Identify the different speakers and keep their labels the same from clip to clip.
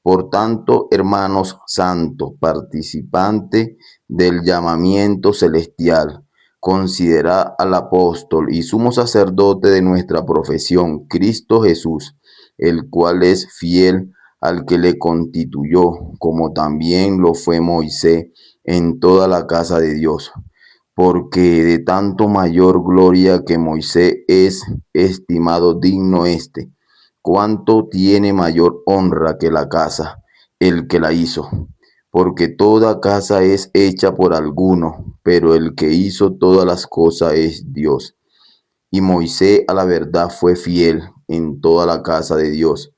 Speaker 1: Por tanto, hermanos santos, participantes del llamamiento celestial, considerad al apóstol y sumo sacerdote de nuestra profesión, Cristo Jesús, el cual es fiel al que le constituyó, como también lo fue Moisés en toda la casa de Dios. Porque de tanto mayor gloria que Moisés es estimado digno este, cuanto tiene mayor honra que la casa, el que la hizo. Porque toda casa es hecha por alguno, pero el que hizo todas las cosas es Dios. Y Moisés a la verdad fue fiel en toda la casa de Dios,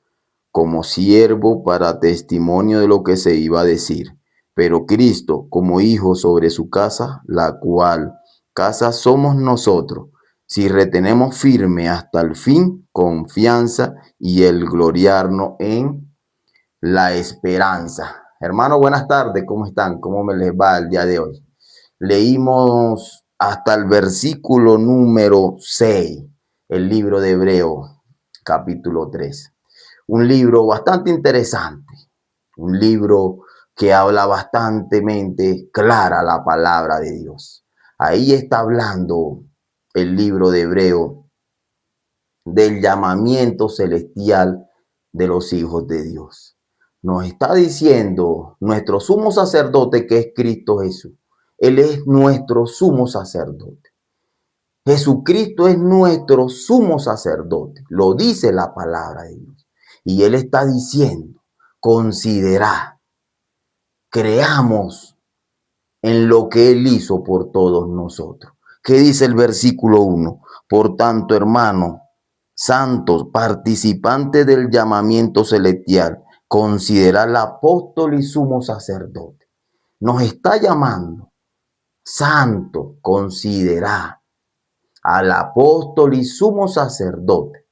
Speaker 1: como siervo para testimonio de lo que se iba a decir, pero Cristo como hijo sobre su casa, la cual casa somos nosotros, si retenemos firme hasta el fin confianza y el gloriarnos en la esperanza. Hermanos, buenas tardes, ¿cómo están? ¿Cómo me les va el día de hoy? Leímos hasta el versículo número 6, el libro de Hebreos, capítulo 3. Un libro bastante interesante, un libro que habla bastante clara la palabra de Dios. Ahí está hablando el libro de Hebreo del llamamiento celestial de los hijos de Dios. Nos está diciendo nuestro sumo sacerdote, que es Cristo Jesús. Él es nuestro sumo sacerdote. Jesucristo es nuestro sumo sacerdote. Lo dice la palabra de Dios. Y Él está diciendo, considerad, creamos en lo que Él hizo por todos nosotros. ¿Qué dice el versículo 1? Por tanto, hermanos santos, participantes del llamamiento celestial, considerad al apóstol y sumo sacerdote. Nos está llamando, santo, considerad al apóstol y sumo sacerdote.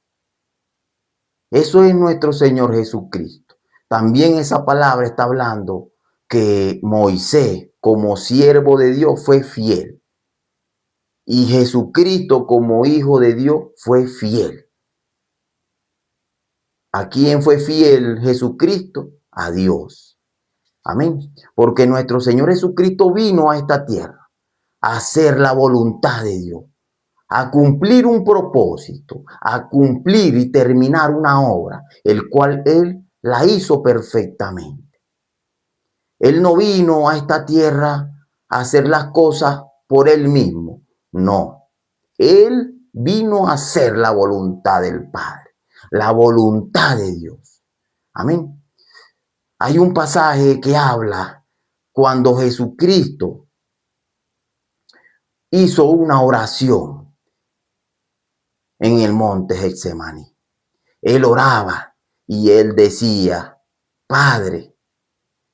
Speaker 1: Eso es nuestro Señor Jesucristo. También esa palabra está hablando que Moisés, como siervo de Dios, fue fiel. Y Jesucristo, como hijo de Dios, fue fiel. ¿A quién fue fiel Jesucristo? A Dios. Amén. Porque nuestro Señor Jesucristo vino a esta tierra a hacer la voluntad de Dios, a cumplir un propósito, a cumplir y terminar una obra, el cual Él la hizo perfectamente. Él no vino a esta tierra a hacer las cosas por Él mismo, no. Él vino a hacer la voluntad del Padre, la voluntad de Dios. Amén. Hay un pasaje que habla cuando Jesucristo hizo una oración en el monte Getsemaní. Él oraba y él decía, Padre,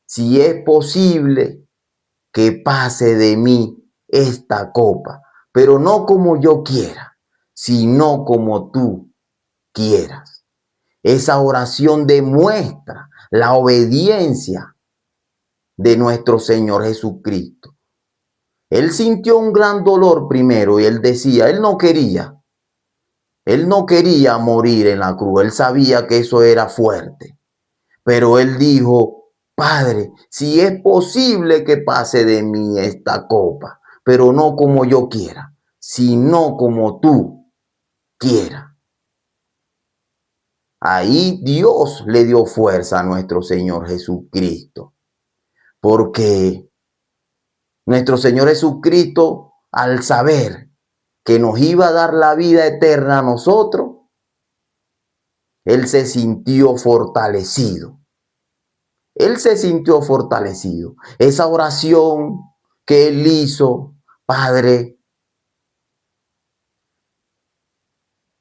Speaker 1: si es posible que pase de mí esta copa, pero no como yo quiera, sino como tú quieras. Esa oración demuestra la obediencia de nuestro Señor Jesucristo. Él sintió un gran dolor primero y él decía, él no quería morir en la cruz, él sabía que eso era fuerte, pero él dijo, Padre, si es posible que pase de mí esta copa, pero no como yo quiera, sino como tú quieras. Ahí Dios le dio fuerza a nuestro Señor Jesucristo, porque nuestro Señor Jesucristo, al saber que nos iba a dar la vida eterna a nosotros, Él se sintió fortalecido. Él se sintió fortalecido. Esa oración que Él hizo, Padre,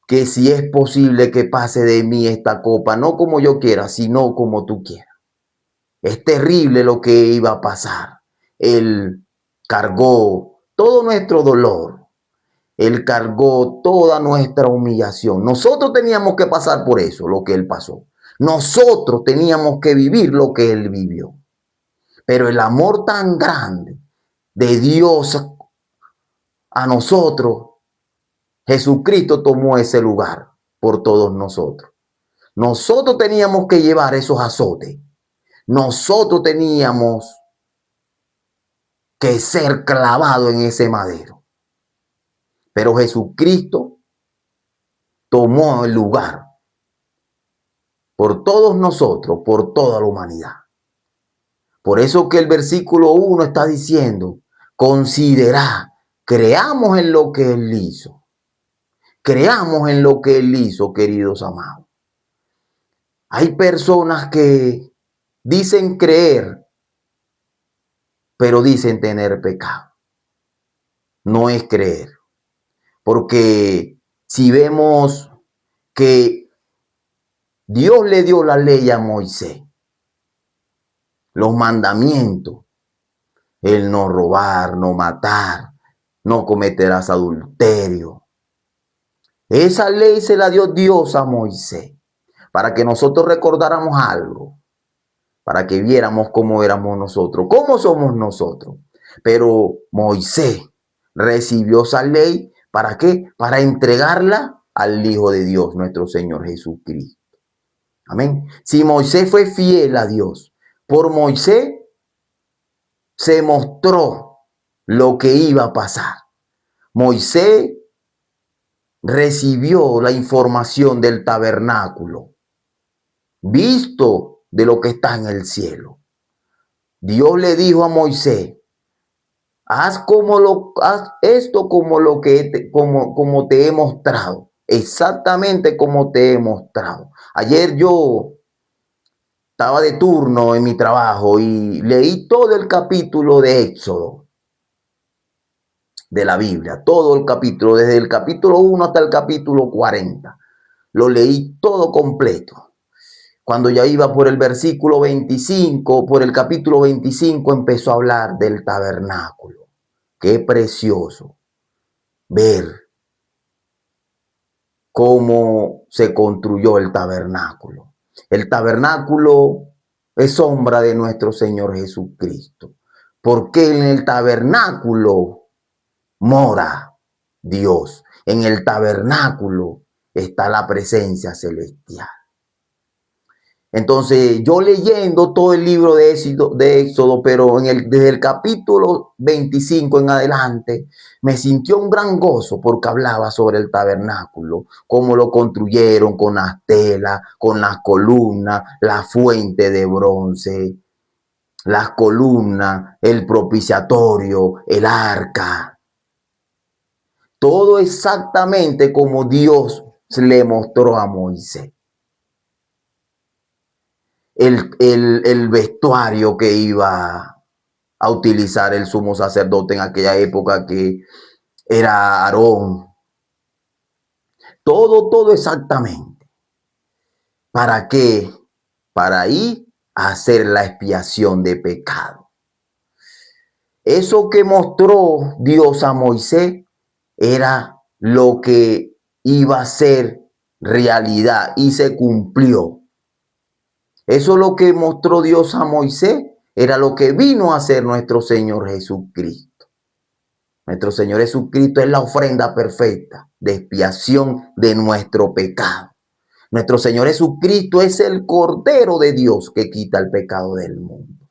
Speaker 1: que si es posible que pase de mí esta copa, no como yo quiera, sino como tú quieras. Es terrible lo que iba a pasar. Él cargó todo nuestro dolor. Él cargó toda nuestra humillación. Nosotros teníamos que pasar por eso, lo que Él pasó. Nosotros teníamos que vivir lo que Él vivió. Pero el amor tan grande de Dios a nosotros, Jesucristo tomó ese lugar por todos nosotros. Nosotros teníamos que llevar esos azotes. nosotros teníamos que ser clavados en ese madero. Pero Jesucristo tomó el lugar por todos nosotros, por toda la humanidad. Por eso que el versículo 1 está diciendo, considera, creamos en lo que Él hizo. Creamos en lo que Él hizo, queridos amados. Hay personas que dicen creer, pero dicen tener pecado. No es creer. Porque si vemos que Dios le dio la ley a Moisés, los mandamientos, el no robar, no matar, no cometerás adulterio. Esa ley se la dio Dios a Moisés para que nosotros recordáramos algo, para que viéramos cómo éramos nosotros, cómo somos nosotros. Pero Moisés recibió esa ley, ¿para qué? Para entregarla al Hijo de Dios, nuestro Señor Jesucristo. Amén. Si Moisés fue fiel a Dios, por Moisés se mostró lo que iba a pasar. Moisés recibió la información del tabernáculo, visto de lo que está en el cielo. Dios le dijo a Moisés, haz esto como te he mostrado, exactamente como te he mostrado. Ayer yo estaba de turno en mi trabajo y leí todo el capítulo de Éxodo de la Biblia, todo el capítulo, desde el capítulo 1 hasta el capítulo 40. Lo leí todo completo. Cuando ya iba por el versículo 25, por el capítulo 25, empezó a hablar del tabernáculo. Qué precioso ver cómo se construyó el tabernáculo. El tabernáculo es sombra de nuestro Señor Jesucristo, porque en el tabernáculo mora Dios. En el tabernáculo está la presencia celestial. Entonces, yo leyendo todo el libro de Éxodo, pero desde el capítulo 25 en adelante, me sintió un gran gozo porque hablaba sobre el tabernáculo, cómo lo construyeron con las telas, con las columnas, la fuente de bronce, las columnas, el propiciatorio, el arca. Todo exactamente como Dios le mostró a Moisés. El vestuario que iba a utilizar el sumo sacerdote en aquella época, que era Aarón. Todo exactamente. ¿Para qué? Para ir a hacer la expiación de pecado. Eso que mostró Dios a Moisés era lo que iba a ser realidad y se cumplió. Eso es lo que mostró Dios a Moisés, era lo que vino a hacer nuestro Señor Jesucristo. Nuestro Señor Jesucristo es la ofrenda perfecta de expiación de nuestro pecado. Nuestro Señor Jesucristo es el Cordero de Dios que quita el pecado del mundo.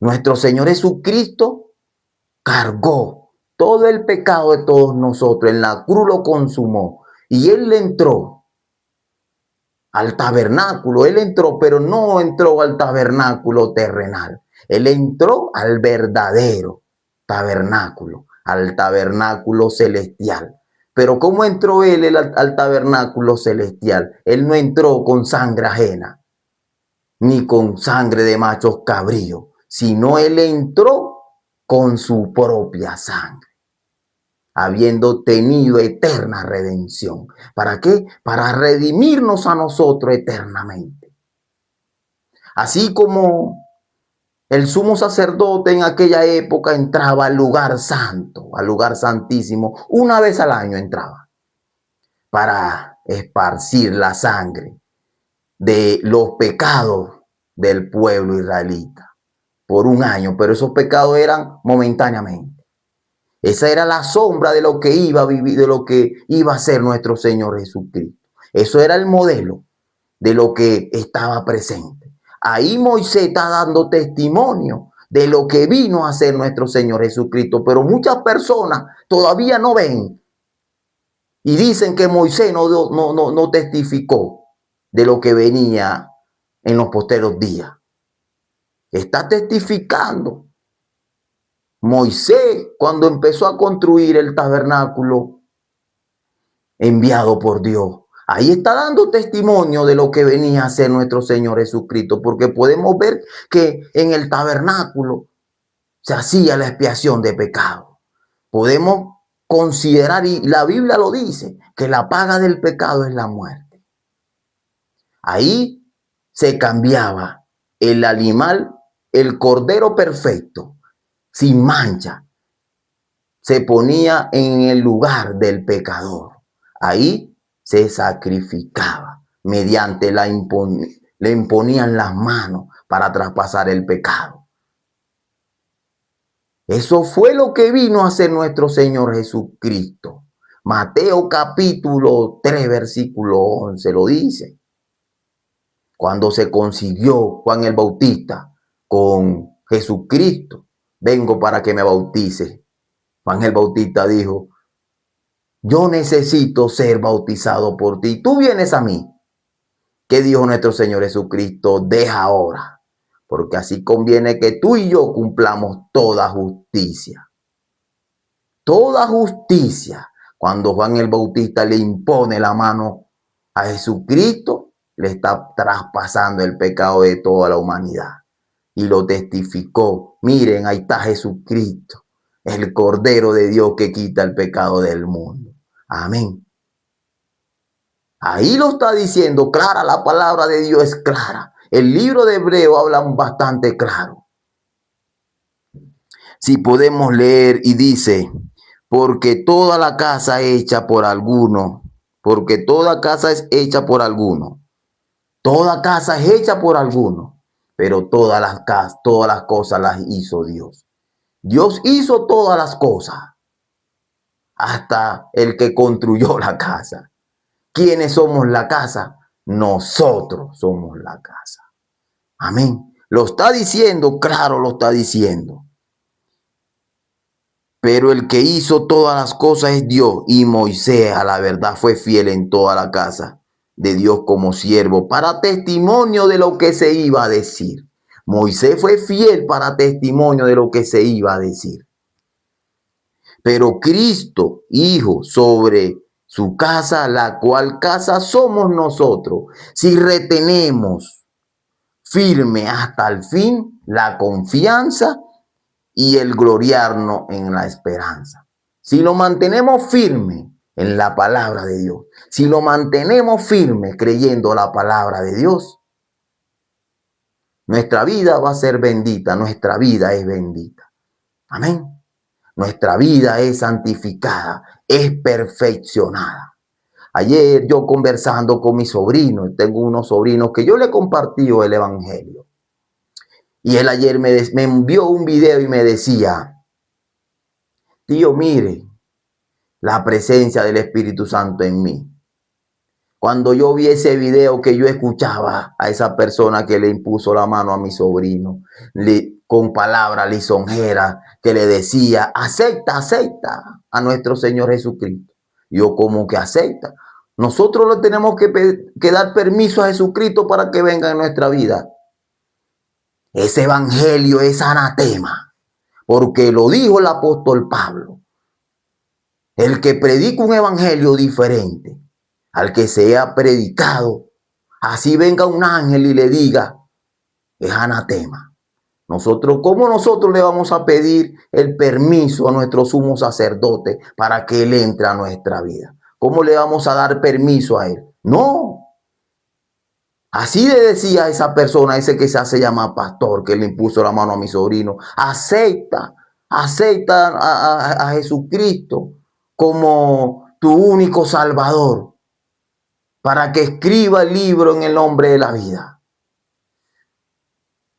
Speaker 1: Nuestro Señor Jesucristo cargó todo el pecado de todos nosotros, en la cruz lo consumó y Él entró al tabernáculo. Él entró, pero no entró al tabernáculo terrenal. Él entró al verdadero tabernáculo, al tabernáculo celestial. Pero ¿cómo entró él al tabernáculo celestial? Él no entró con sangre ajena, ni con sangre de machos cabríos, sino él entró con su propia sangre, habiendo tenido eterna redención. ¿Para qué? Para redimirnos a nosotros eternamente. Así como el sumo sacerdote en aquella época entraba al lugar santo, al lugar santísimo, una vez al año entraba, para esparcir la sangre de los pecados del pueblo israelita por un año, pero esos pecados eran momentáneamente. Esa era la sombra de lo que iba a vivir, de lo que iba a ser nuestro Señor Jesucristo. Eso era el modelo de lo que estaba presente. Ahí Moisés está dando testimonio de lo que vino a hacer nuestro Señor Jesucristo. Pero muchas personas todavía no ven y dicen que Moisés no testificó de lo que venía en los posteros días. Está testificando. Moisés, cuando empezó a construir el tabernáculo enviado por Dios, ahí está dando testimonio de lo que venía a hacer nuestro Señor Jesucristo, porque podemos ver que en el tabernáculo se hacía la expiación de pecado. Podemos considerar, y la Biblia lo dice, que la paga del pecado es la muerte. Ahí se cambiaba el animal, el cordero perfecto, sin mancha, se ponía en el lugar del pecador. Ahí se sacrificaba mediante le imponían las manos para traspasar el pecado. Eso fue lo que vino a hacer nuestro Señor Jesucristo. Mateo capítulo 3, versículo 11 lo dice. Cuando se consiguió Juan el Bautista con Jesucristo, vengo para que me bautice. Juan el Bautista dijo, yo necesito ser bautizado por ti. Tú vienes a mí. ¿Qué dijo nuestro Señor Jesucristo? Deja ahora, porque así conviene que tú y yo cumplamos toda justicia. Toda justicia. Cuando Juan el Bautista le impone la mano a Jesucristo, le está traspasando el pecado de toda la humanidad. Y lo testificó. Miren, ahí está Jesucristo, el Cordero de Dios que quita el pecado del mundo. Amén. Ahí lo está diciendo clara, la palabra de Dios es clara. El libro de Hebreo habla bastante claro. Si podemos leer y dice, porque toda la casa es hecha por alguno, porque toda casa es hecha por alguno. Toda casa es hecha por alguno, pero todas las cosas las hizo Dios. Dios hizo todas las cosas, hasta el que construyó la casa. ¿Quiénes somos la casa? Nosotros somos la casa. Amén. Lo está diciendo, claro, lo está diciendo. Pero el que hizo todas las cosas es Dios, y Moisés a la verdad fue fiel en toda la casa de Dios como siervo, para testimonio de lo que se iba a decir. Moisés fue fiel para testimonio de lo que se iba a decir. Pero Cristo, Hijo, sobre su casa, la cual casa somos nosotros, si retenemos firme hasta el fin la confianza y el gloriarnos en la esperanza. Si lo mantenemos firme en la palabra de Dios, si lo mantenemos firme creyendo la palabra de Dios, nuestra vida va a ser bendita, nuestra vida es bendita. Amén. Nuestra vida es santificada, es perfeccionada. Ayer yo conversando con mis sobrinos, tengo unos sobrinos que yo le compartí el evangelio. Y él ayer me envió un video y me decía, tío, mire la presencia del Espíritu Santo en mí. Cuando yo vi ese video que yo escuchaba a esa persona que le impuso la mano a mi sobrino, con palabras lisonjeras, que le decía, acepta a nuestro Señor Jesucristo. Yo como que acepta. Nosotros le tenemos que dar permiso a Jesucristo para que venga en nuestra vida. Ese evangelio es anatema, porque lo dijo el apóstol Pablo. El que predica un evangelio diferente al que sea predicado, así venga un ángel y le diga, es anatema. ¿Cómo nosotros le vamos a pedir el permiso a nuestro sumo sacerdote para que él entre a nuestra vida? ¿Cómo le vamos a dar permiso a él? No. Así le decía a esa persona, ese que se hace llamar pastor, que le impuso la mano a mi sobrino, acepta a Jesucristo como tu único salvador, para que escriba el libro en el nombre de la vida.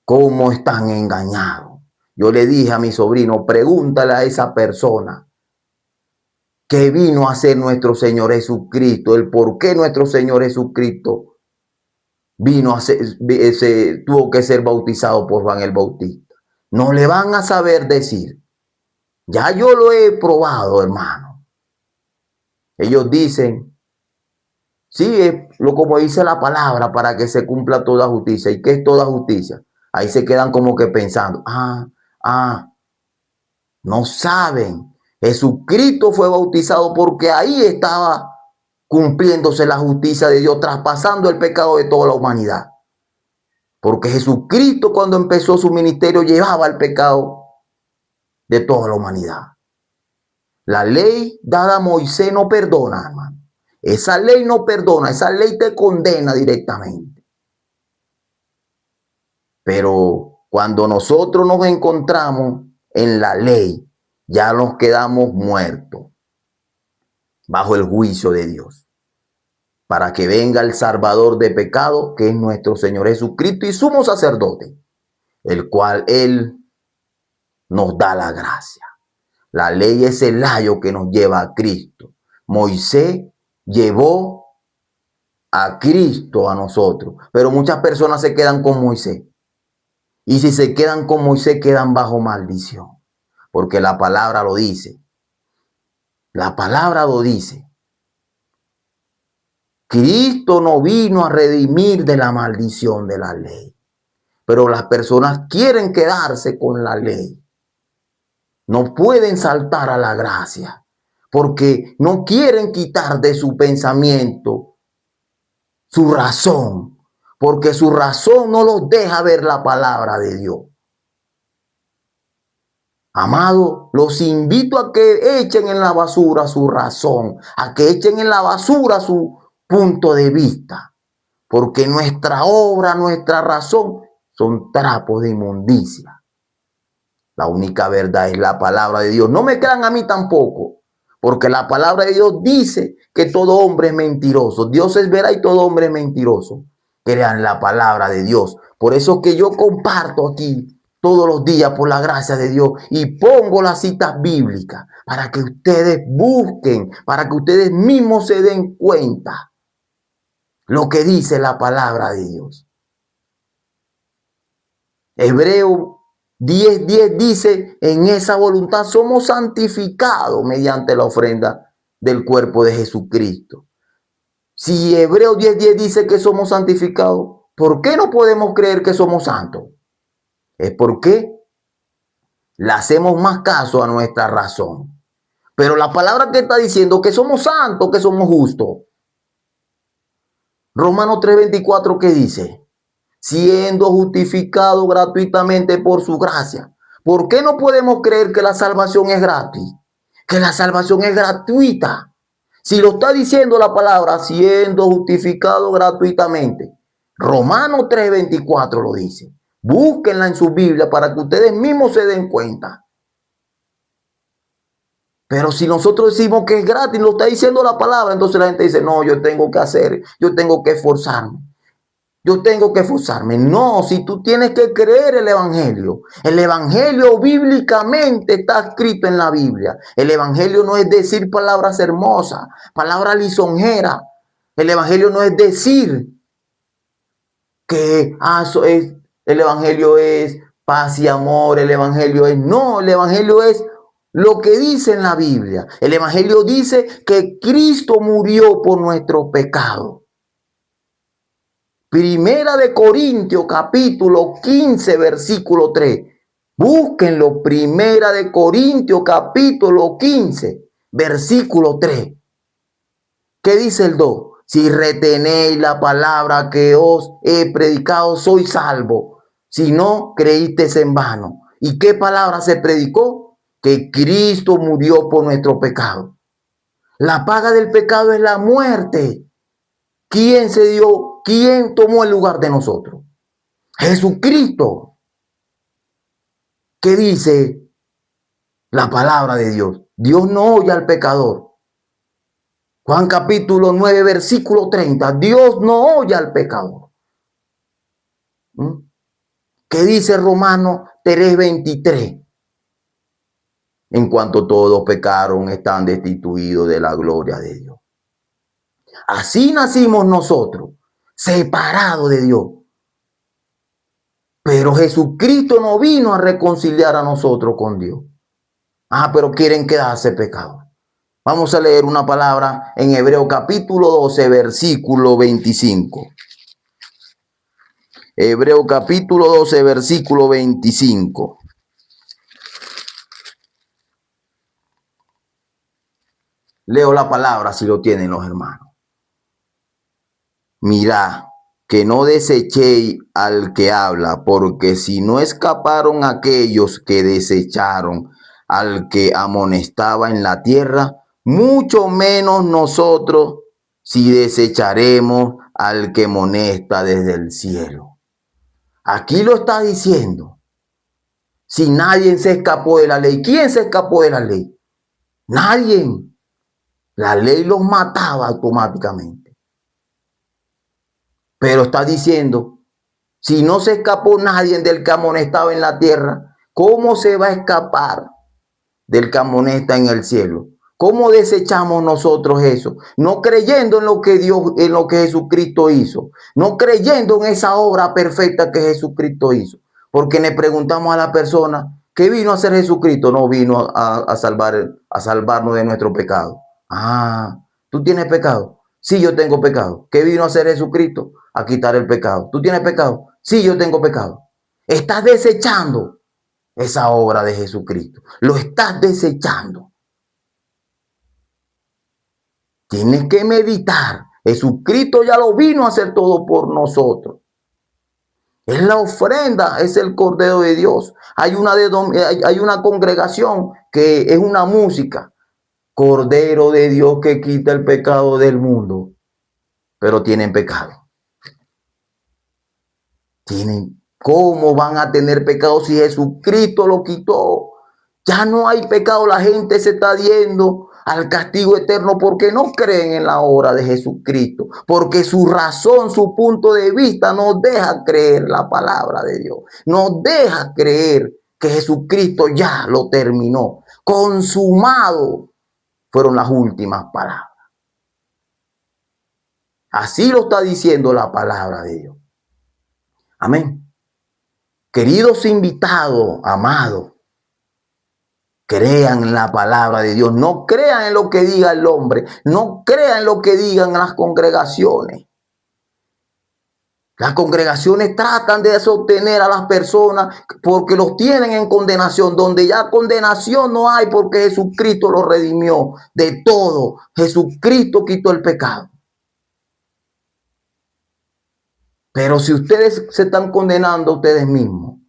Speaker 1: ¿Cómo están engañados? Yo le dije a mi sobrino, pregúntale a esa persona que vino a ser nuestro Señor Jesucristo, el por qué nuestro Señor Jesucristo tuvo que ser bautizado por Juan el Bautista. No le van a saber decir. Ya yo lo he probado, hermano. Ellos dicen, sí, es lo como dice la palabra para que se cumpla toda justicia. ¿Y qué es toda justicia? Ahí se quedan como que pensando, no saben. Jesucristo fue bautizado porque ahí estaba cumpliéndose la justicia de Dios, traspasando el pecado de toda la humanidad. Porque Jesucristo cuando empezó su ministerio llevaba el pecado de toda la humanidad. La ley dada a Moisés no perdona, hermano. Esa ley no perdona, esa ley te condena directamente. Pero cuando nosotros nos encontramos en la ley, ya nos quedamos muertos bajo el juicio de Dios. Para que venga el Salvador de pecado, que es nuestro Señor Jesucristo y sumo sacerdote, el cual Él nos da la gracia. La ley es el ayo que nos lleva a Cristo. Moisés llevó a Cristo a nosotros, pero muchas personas se quedan con Moisés. Y si se quedan con Moisés, quedan bajo maldición, porque la palabra lo dice. La palabra lo dice. Cristo no vino a redimir de la maldición de la ley, pero las personas quieren quedarse con la ley. No pueden saltar a la gracia, porque no quieren quitar de su pensamiento su razón, porque su razón no los deja ver la palabra de Dios. Amado, los invito a que echen en la basura su razón, a que echen en la basura su punto de vista, porque nuestra obra, nuestra razón son trapos de inmundicia. La única verdad es la palabra de Dios. No me crean a mí tampoco, porque la palabra de Dios dice que todo hombre es mentiroso. Dios es veraz y todo hombre es mentiroso. Crean la palabra de Dios. Por eso que yo comparto aquí todos los días por la gracia de Dios y pongo las citas bíblicas para que ustedes busquen, para que ustedes mismos se den cuenta lo que dice la palabra de Dios. Hebreo 10:10 dice, en esa voluntad somos santificados mediante la ofrenda del cuerpo de Jesucristo. Si Hebreo 10:10 dice que somos santificados, ¿por qué no podemos creer que somos santos? Es porque le hacemos más caso a nuestra razón. Pero la palabra que está diciendo que somos santos, que somos justos. Romanos 3:24, ¿qué dice? Siendo justificado gratuitamente por su gracia. ¿Por qué no podemos creer que la salvación es gratis? Que la salvación es gratuita. Si lo está diciendo la palabra, siendo justificado gratuitamente. Romanos 3:24 lo dice. Búsquenla en su Biblia para que ustedes mismos se den cuenta. Pero si nosotros decimos que es gratis, lo está diciendo la palabra, entonces la gente dice, no, yo tengo que hacer, yo tengo que esforzarme. Yo tengo que esforzarme. No, si tú tienes que creer el evangelio bíblicamente está escrito en la Biblia. El evangelio no es decir palabras hermosas, palabras lisonjeras. El evangelio no es decir que el evangelio es paz y amor, el evangelio es, no, el evangelio es lo que dice en la Biblia. El evangelio dice que Cristo murió por nuestro pecado. Primera de Corintios capítulo 15 versículo 3. Búsquenlo, Primera de Corintios capítulo 15 versículo 3. ¿Qué dice el 2? Si retenéis la palabra que os he predicado, sois salvo. Si no, creísteis en vano. ¿Y qué palabra se predicó? Que Cristo murió por nuestro pecado. La paga del pecado es la muerte. ¿Quién tomó el lugar de nosotros? Jesucristo. ¿Qué dice la palabra de Dios? Dios no oye al pecador. Juan capítulo 9, versículo 30. Dios no oye al pecador. ¿Qué dice Romanos 3:23? En cuanto todos pecaron, están destituidos de la gloria de Dios. Así nacimos nosotros, separado de Dios. Pero Jesucristo no vino a reconciliar a nosotros con Dios. Pero quieren quedarse pecados. Vamos a leer una palabra en Hebreo capítulo 12, versículo 25. Hebreo capítulo 12, versículo 25. Leo la palabra si lo tienen los hermanos. Mirad, que no desechéis al que habla, porque si no escaparon aquellos que desecharon al que amonestaba en la tierra, mucho menos nosotros si desecharemos al que amonesta desde el cielo. Aquí lo está diciendo. Si nadie se escapó de la ley, ¿quién se escapó de la ley? Nadie. La ley los mataba automáticamente. Pero está diciendo, si no se escapó nadie del que amonestaba en la tierra, ¿cómo se va a escapar del que amonesta en el cielo? ¿Cómo desechamos nosotros eso? No creyendo en lo que Dios, en lo que Jesucristo hizo. No creyendo en esa obra perfecta que Jesucristo hizo. Porque le preguntamos a la persona, ¿qué vino a hacer Jesucristo? No vino a salvarnos de nuestro pecado. ¿Tú tienes pecado? Sí, yo tengo pecado. ¿Qué vino a hacer Jesucristo? A quitar el pecado. ¿Tú tienes pecado? Sí, yo tengo pecado. Estás desechando esa obra de Jesucristo. Lo estás desechando. Tienes que meditar. Jesucristo ya lo vino a hacer todo por nosotros. Es la ofrenda, es el Cordero de Dios. Hay una congregación que es una música. Cordero de Dios que quita el pecado del mundo. Pero tienen pecado. ¿Cómo van a tener pecado si Jesucristo lo quitó? Ya no hay pecado. La gente se está yendo al castigo eterno porque no creen en la obra de Jesucristo. Porque su razón, su punto de vista nos deja creer la palabra de Dios. Nos deja creer que Jesucristo ya lo terminó. Consumado fueron las últimas palabras. Así lo está diciendo la palabra de Dios. Amén. Queridos invitados, amados, crean en la palabra de Dios. No crean en lo que diga el hombre. No crean en lo que digan las congregaciones. Las congregaciones tratan de sostener a las personas porque los tienen en condenación, donde ya condenación no hay porque Jesucristo los redimió de todo. Jesucristo quitó el pecado. Pero si ustedes se están condenando a ustedes mismos,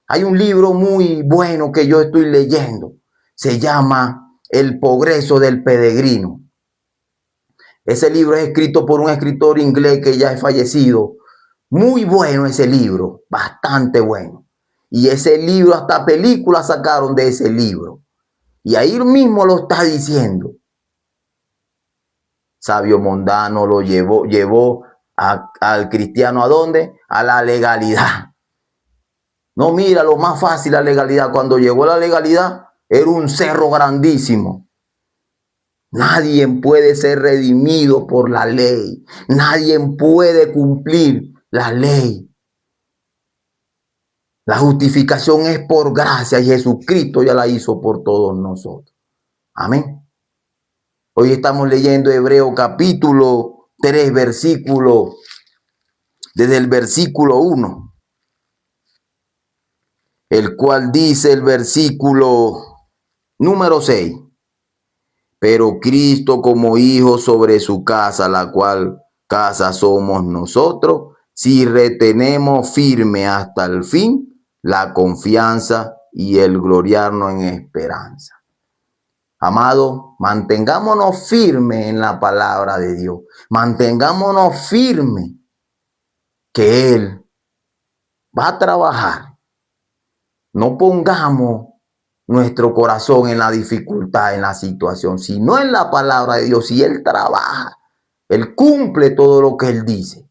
Speaker 1: hay un libro muy bueno que yo estoy leyendo. Se llama El progreso del peregrino. Ese libro es escrito por un escritor inglés que ya es fallecido. Muy bueno ese libro, bastante bueno. Y ese libro, hasta películas sacaron de ese libro. Y ahí mismo lo está diciendo. Sabio Mondano lo llevó al cristiano ¿a dónde? A la legalidad. No, mira, lo más fácil, la legalidad. Cuando llegó la legalidad, era un cerro grandísimo. Nadie puede ser redimido por la ley. Nadie puede cumplir la ley. La justificación es por gracia y Jesucristo ya la hizo por todos nosotros. Amén. Hoy estamos leyendo Hebreo capítulo 3, versículo, desde el versículo 1, el cual dice el versículo número 6. Pero Cristo como hijo sobre su casa, la cual casa somos nosotros, si retenemos firme hasta el fin la confianza y el gloriarnos en esperanza. Amado, mantengámonos firmes en la palabra de Dios. Mantengámonos firmes que Él va a trabajar. No pongamos nuestro corazón en la dificultad, en la situación, sino en la palabra de Dios. Si Él trabaja, Él cumple todo lo que Él dice.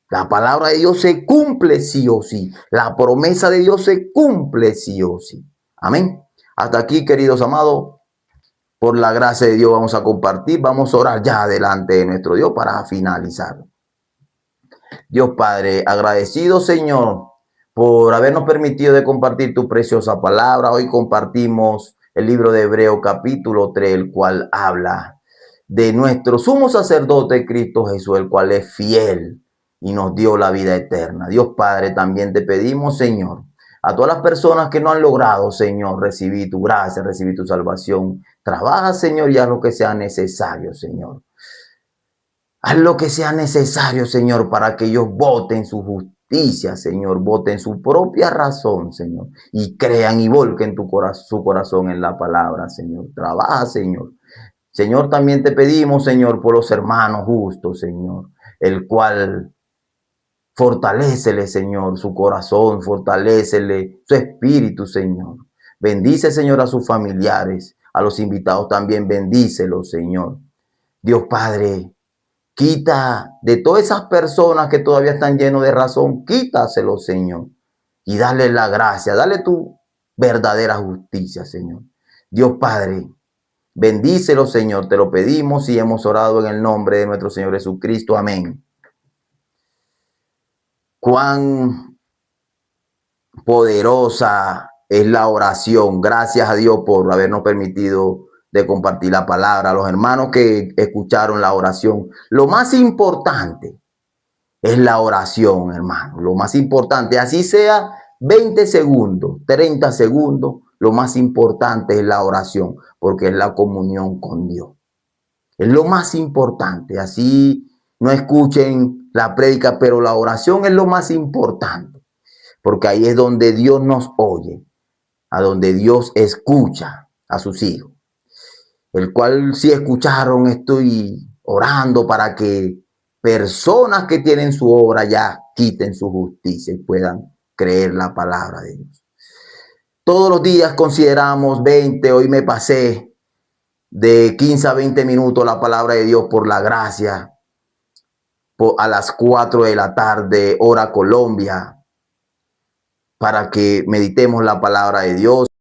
Speaker 1: La palabra de Dios se cumple sí o sí. La promesa de Dios se cumple sí o sí. Amén. Hasta aquí, queridos amados. Por la gracia de Dios vamos a compartir. Vamos a orar ya delante de nuestro Dios para finalizar. Dios Padre, agradecido, Señor, por habernos permitido de compartir tu preciosa palabra. Hoy compartimos el libro de Hebreo capítulo 3, el cual habla de nuestro sumo sacerdote Cristo Jesús, el cual es fiel y nos dio la vida eterna. Dios Padre, también te pedimos, Señor, a todas las personas que no han logrado, Señor, recibir tu gracia, recibir tu salvación. Trabaja, Señor, y haz lo que sea necesario, Señor. Haz lo que sea necesario, Señor, para que ellos voten su justicia, Señor, voten su propia razón, Señor, y crean y volquen su corazón en la palabra, Señor. Trabaja, Señor. Señor, también te pedimos, Señor, por los hermanos justos, Señor, el cual fortalécele, Señor, su corazón, fortalécele su espíritu, Señor. Bendice, Señor, a sus familiares, a los invitados también, bendícelos, Señor. Dios Padre, quita de todas esas personas que todavía están llenos de razón, quítaselo, Señor, y dale la gracia, dale tu verdadera justicia, Señor. Dios Padre, bendícelo, Señor, te lo pedimos y hemos orado en el nombre de nuestro Señor Jesucristo. Amén. Cuán poderosa es la oración. Gracias a Dios por habernos permitido de compartir la palabra. A los hermanos que escucharon la oración, lo más importante es la oración, hermano. Lo más importante, así sea 20 segundos, 30 segundos, lo más importante es la oración, porque es la comunión con Dios. Es lo más importante. Así no escuchen la prédica, pero la oración es lo más importante, porque ahí es donde Dios nos oye, a donde Dios escucha a sus hijos. El cual, si escucharon, estoy orando para que personas que tienen su obra ya quiten su justicia y puedan creer la palabra de Dios. Todos los días consideramos 20, hoy me pasé de 15 a 20 minutos la palabra de Dios por la gracia, a las 4 de la tarde, hora Colombia, para que meditemos la palabra de Dios.